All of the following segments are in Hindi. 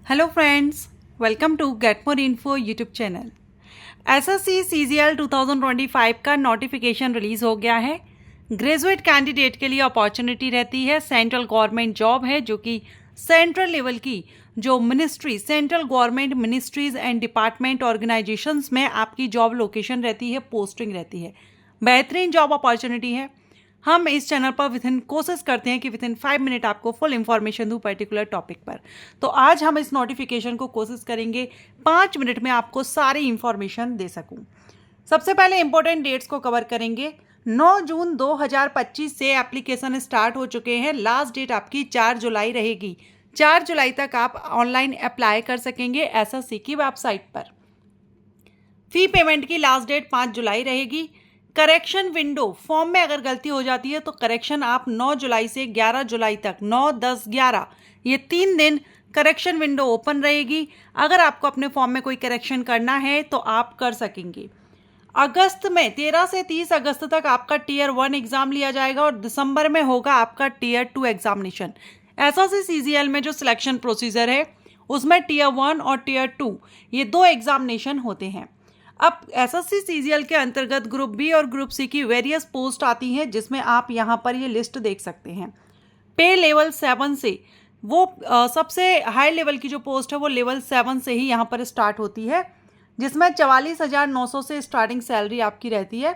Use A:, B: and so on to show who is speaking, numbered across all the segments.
A: Hello friends, welcome to get more info YouTube channel. SSC CGL 2025 का नोटिफिकेशन रिलीज हो गया है। ग्रेजुएट कैंडिडेट के लिए अपॉर्चुनिटी रहती है। सेंट्रल गवर्नमेंट जॉब है जो कि सेंट्रल लेवल की जो ministry, central government ministries and department organisations में आपकी जॉब लोकेशन रहती है, पोस्टिंग रहती है। बेहतरीन जॉब अपॉर्चुनिटी है। हम इस चैनल पर विथिन कोशिश करते हैं कि विथिन 5 मिनट आपको फुल इंफॉर्मेशन दूं पर्टिकुलर टॉपिक पर। तो आज हम इस नोटिफिकेशन को कोशिश करेंगे 5 मिनट में आपको सारी इंफॉर्मेशन दे सकूं। सबसे पहले इंपॉर्टेंट डेट्स को कवर करेंगे। 9 जून 2025 से एप्लीकेशन स्टार्ट हो चुके हैं। लास्ट डेट आपकी 4 जुलाई रहेगी। 4 जुलाई तक आप ऑनलाइन अप्लाई कर सकेंगे एसएससी की वेबसाइट पर। फी पेमेंट की लास्ट डेट 5 जुलाई रहेगी। करेक्शन विंडो, फॉर्म में अगर गलती हो जाती है तो करेक्शन आप 9 जुलाई से 11 जुलाई तक, 9, 10, 11 ये 3 दिन करेक्शन विंडो ओपन रहेगी। अगर आपको अपने फॉर्म में कोई करेक्शन करना है तो आप कर सकेंगे। अगस्त में 13 से 30 अगस्त तक आपका टीयर 1 एग्जाम लिया जाएगा और दिसंबर में होगा आपका टीयर 2 एग्जामिनेशन। एसएससी सीजीएल में जो सिलेक्शन प्रोसीजर है उसमें टीयर 1 और टीयर 2 ये 2 एग्जामिनेशन होते हैं। अब एसएससी सीजीएल के अंतर्गत ग्रुप बी और ग्रुप सी की वेरियस पोस्ट आती हैं, जिसमें आप यहाँ पर ये लिस्ट देख सकते हैं। पे लेवल 7 से वो सबसे हाई लेवल की जो पोस्ट है वो लेवल 7 से ही यहाँ पर स्टार्ट होती है, जिसमें 44,900 से स्टार्टिंग सैलरी आपकी रहती है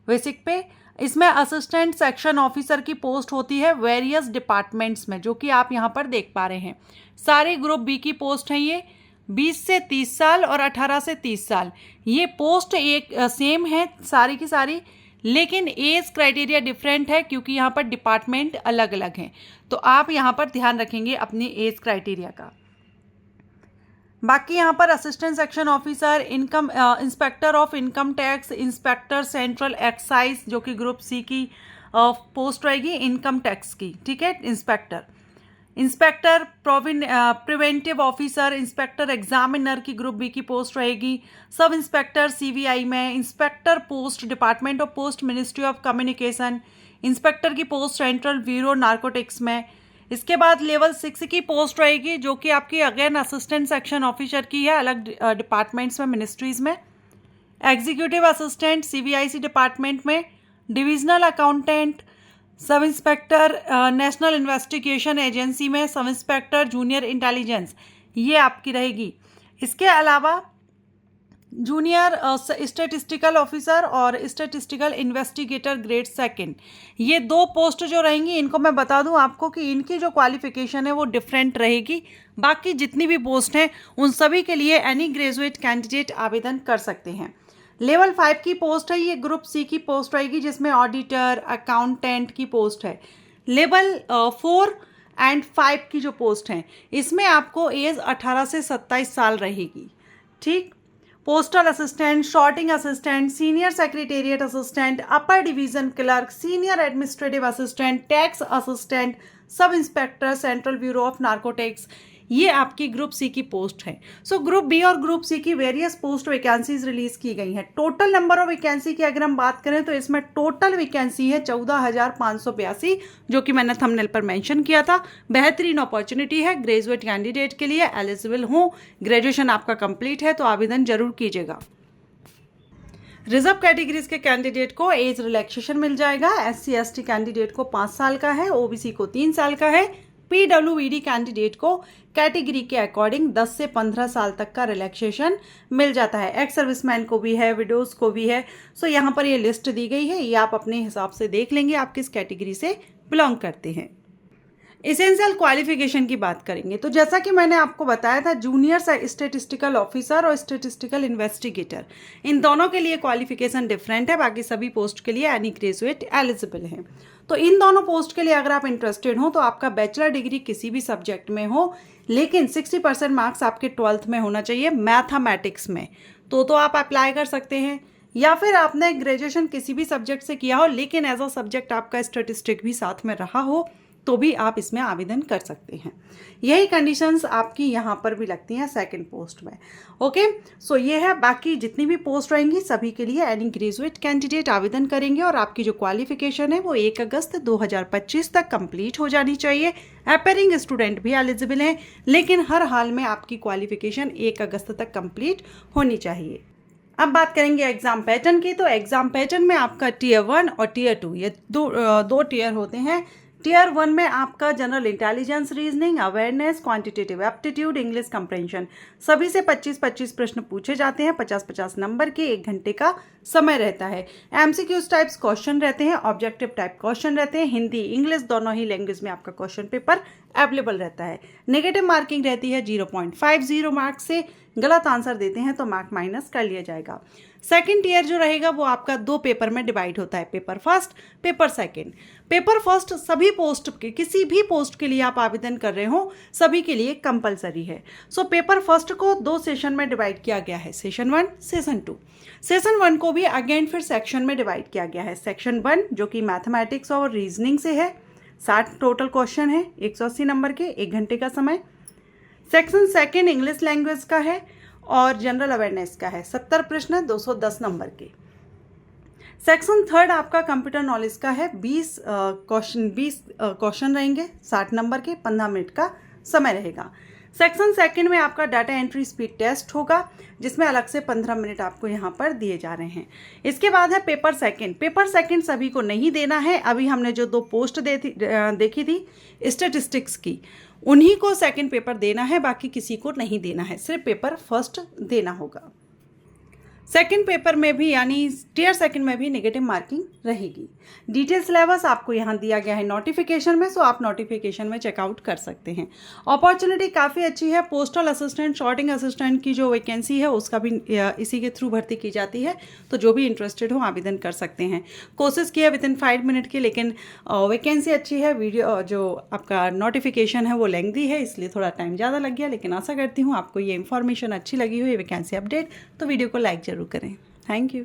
A: बेसिक पे। इसमें असिस्टेंट सेक्शन ऑफिसर की पोस्ट होती है वेरियस डिपार्टमेंट्स में, जो कि आप यहाँ पर देख पा रहे हैं। सारे ग्रुप बी की पोस्ट हैं ये 20 से 30 साल और 18 से 30 साल। ये पोस्ट एक सेम है सारी की सारी, लेकिन एज क्राइटेरिया डिफरेंट है क्योंकि यहाँ पर डिपार्टमेंट अलग अलग हैं। तो आप यहाँ पर ध्यान रखेंगे अपनी एज क्राइटेरिया का। बाकी यहाँ पर assistant section officer, income inspector of income tax, inspector central excise जो कि ग्रुप सी की पोस्ट रहेगी इनकम टैक्स की, ठीक है। Inspector preventive officer, inspector examiner की ग्रुप बी की पोस्ट रहेगी। सब इंस्पेक्टर सीवीआई में, inspector post department of post ministry of communication, inspector की पोस्ट सेंट्रल ब्यूरो नार्कोटिक्स में। इसके बाद लेवल 6 की पोस्ट रहेगी जो कि आपकी अगेन असिस्टेंट सेक्शन ऑफिसर की है, अलग डिपार्टमेंट्स में, मिनिस्ट्रीज में। एग्जीक्यूटिव असिस्टेंट सीबीआईसी डिपार्टमेंट में, divisional accountant, sub inspector national investigation agency में, सब इंस्पेक्टर जूनियर इंटेलिजेंस ये आपकी रहेगी। इसके अलावा जूनियर स्टैटिस्टिकल ऑफिसर और स्टैटिस्टिकल इन्वेस्टिगेटर ग्रेड 2 ये 2 पोस्ट जो रहेंगी, इनको मैं बता दूं आपको कि इनकी जो क्वालिफिकेशन है वो डिफरेंट रहेगी। बाकी जितनी भी पोस्ट हैं उन सभी के लिए एनी ग्रेजुएट कैंडिडेट आवेदन कर सकते हैं। लेवल 5 की पोस्ट है, ये ग्रुप सी की पोस्ट रहेगी जिसमें ऑडिटर, अकाउंटेंट की पोस्ट है। लेवल 4 एंड 5 की जो पोस्ट हैं इसमें आपको एज 18 से 27 साल रहेगी, ठीक। Postal assistant, sorting assistant, senior secretariat assistant, upper division clerk, senior administrative assistant, tax assistant, sub inspector central bureau of narcotics ये आपकी ग्रुप सी की पोस्ट है। सो ग्रुप बी और ग्रुप सी की वेरियस पोस्ट वैकेंसीज रिलीज की गई हैं। टोटल नंबर ऑफ वैकेंसी की अगर हम बात करें तो इसमें टोटल वैकेंसी है 14,582, जो कि मैंने थंबनेल पर मेंशन किया था। बेहतरीन अपॉर्चुनिटी है ग्रेजुएट कैंडिडेट के लिए। एलिजिबल हो, ग्रेजुएशन आपका कंप्लीट है तो आवेदन जरूर कीजिएगा। रिजर्व कैटेगरीज के कैंडिडेट को एज रिलैक्सेशन मिल जाएगा। SC ST कैंडिडेट को 5 साल का है, OBC को 3 साल का है। PWD कैंडिडेट को कैटेगरी के अकॉर्डिंग 10 से 15 साल तक का रिलैक्सेशन मिल जाता है। एक्स सर्विसमैन को भी है, विडोज को भी है। सो यहाँ पर ये लिस्ट दी गई है, ये आप अपने हिसाब से देख लेंगे आप किस कैटेगरी से बिलोंग करते हैं। एसेंशियल क्वालिफिकेशन की बात करेंगे तो जैसा कि मैंने आपको बताया था, जूनियर स्टैटिस्टिकल ऑफिसर और स्टैटिस्टिकल इन्वेस्टिगेटर इन दोनों के लिए क्वालिफिकेशन डिफरेंट है। बाकी सभी पोस्ट के लिए एनी ग्रेजुएट एलिजिबल है। तो इन दोनों पोस्ट के लिए अगर आप इंटरेस्टेड हो तो आपका बैचलर डिग्री किसी भी सब्जेक्ट में हो, लेकिन 60% मार्क्स आपके 12th में होना चाहिए मैथमेटिक्स में, तो आप अप्लाई कर सकते हैं। या फिर आपने ग्रेजुएशन किसी भी सब्जेक्ट से किया हो लेकिन एज अ सब्जेक्ट आपका स्टैटिस्टिक भी साथ में रहा हो तो भी आप इसमें आवेदन कर सकते हैं। यही कंडीशंस आपकी यहाँ पर भी लगती हैं सेकंड पोस्ट में। ओके, सो ये है, बाकी जितनी भी पोस्ट रहेंगी सभी के लिए एनी ग्रेजुएट कैंडिडेट आवेदन करेंगे और आपकी जो क्वालिफिकेशन है वो 1 अगस्त 2025 तक कंप्लीट हो जानी चाहिए। अपेयरिंग स्टूडेंट भी एलिजिबल हैं, लेकिन हर हाल में आपकी क्वालिफिकेशन 1 अगस्त तक कंप्लीट होनी चाहिए। अब बात करेंगे एग्जाम पैटर्न की। तो एग्जाम पैटर्न में आपका टियर 1 और टियर 2 ये दो टियर होते हैं। टियर 1 में आपका general intelligence, reasoning, awareness, quantitative aptitude, English compression सभी से 25-25 प्रश्न पूछे जाते हैं। 50-50 नंबर के, 1 घंटे का समय रहता है। एमसीक्यूज टाइप्स क्वेश्चन रहते हैं, ऑब्जेक्टिव टाइप क्वेश्चन रहते हैं। हिंदी इंग्लिश दोनों ही लैंग्वेज में आपका क्वेश्चन पेपर अवेलेबल रहता है। नेगेटिव मार्किंग रहती है 0.50 मार्क से। गलत आंसर देते हैं तो मार्क माइनस कर लिया जाएगा। सेकंड ईयर जो रहेगा वो आपका 2 पेपर में डिवाइड होता है, paper first, paper second. Paper first सभी पोस्ट के, किसी भी पोस्ट के लिए आप आवेदन कर रहे हो सभी के लिए कंपलसरी है। सो पेपर फर्स्ट को 2 सेशन में डिवाइड किया गया है, सेशन 1, सेशन 2। सेशन 1 को भी अगेन फिर सेक्शन में डिवाइड किया गया है। सेक्शन 1 जो कि मैथमेटिक्स और रीजनिंग से है, 60 टोटल क्वेश्चन है, 180 नंबर के, 1 घंटे का समय। सेक्शन सेकंड इंग्लिश लैंग्वेज का है और जनरल अवेयरनेस का है, 70 प्रश्न, 210 नंबर के। सेक्शन थर्ड आपका कंप्यूटर नॉलेज का है, 20 क्वेश्चन रहेंगे, 60 नंबर के, 15 मिनट का समय रहेगा। सेक्शन सेकंड में आपका डाटा एंट्री स्पीड टेस्ट होगा, जिसमें अलग से 15 मिनट आपको यहाँ पर दिए जा रहे हैं। इसके बाद है पेपर सेकंड। पेपर सेकंड सभी को नहीं देना है। अभी हमने जो 2 पोस्ट देखी थी स्टैटिस्टिक्स की, उन्हीं को सेकंड पेपर देना है, बाकी किसी को नहीं देना है, सिर्फ पेपर फर्स्ट देना होगा। सेकंड पेपर में भी यानी टियर सेकंड में भी नेगेटिव मार्किंग रहेगी। डिटेल सिलेबस आपको यहाँ दिया गया है नोटिफिकेशन में, सो आप नोटिफिकेशन में चेकआउट कर सकते हैं। अपॉर्चुनिटी काफ़ी अच्छी है। पोस्टल असिस्टेंट, शॉर्टिंग असिस्टेंट की जो वैकेंसी है उसका भी इसी के थ्रू भर्ती की जाती है, तो जो भी इंटरेस्टेड हो आवेदन कर सकते हैं। कोशिश की है विद इन 5 मिनट की, लेकिन वैकेंसी अच्छी है। वीडियो जो आपका नोटिफिकेशन है वो लेंथी है, इसलिए थोड़ा टाइम ज़्यादा लग गया, लेकिन आशा करती हूँ आपको ये इन्फॉर्मेशन अच्छी लगी हो, ये वैकेंसी अपडेट, तो वीडियो को लाइक ज़रूर करें। Thank you.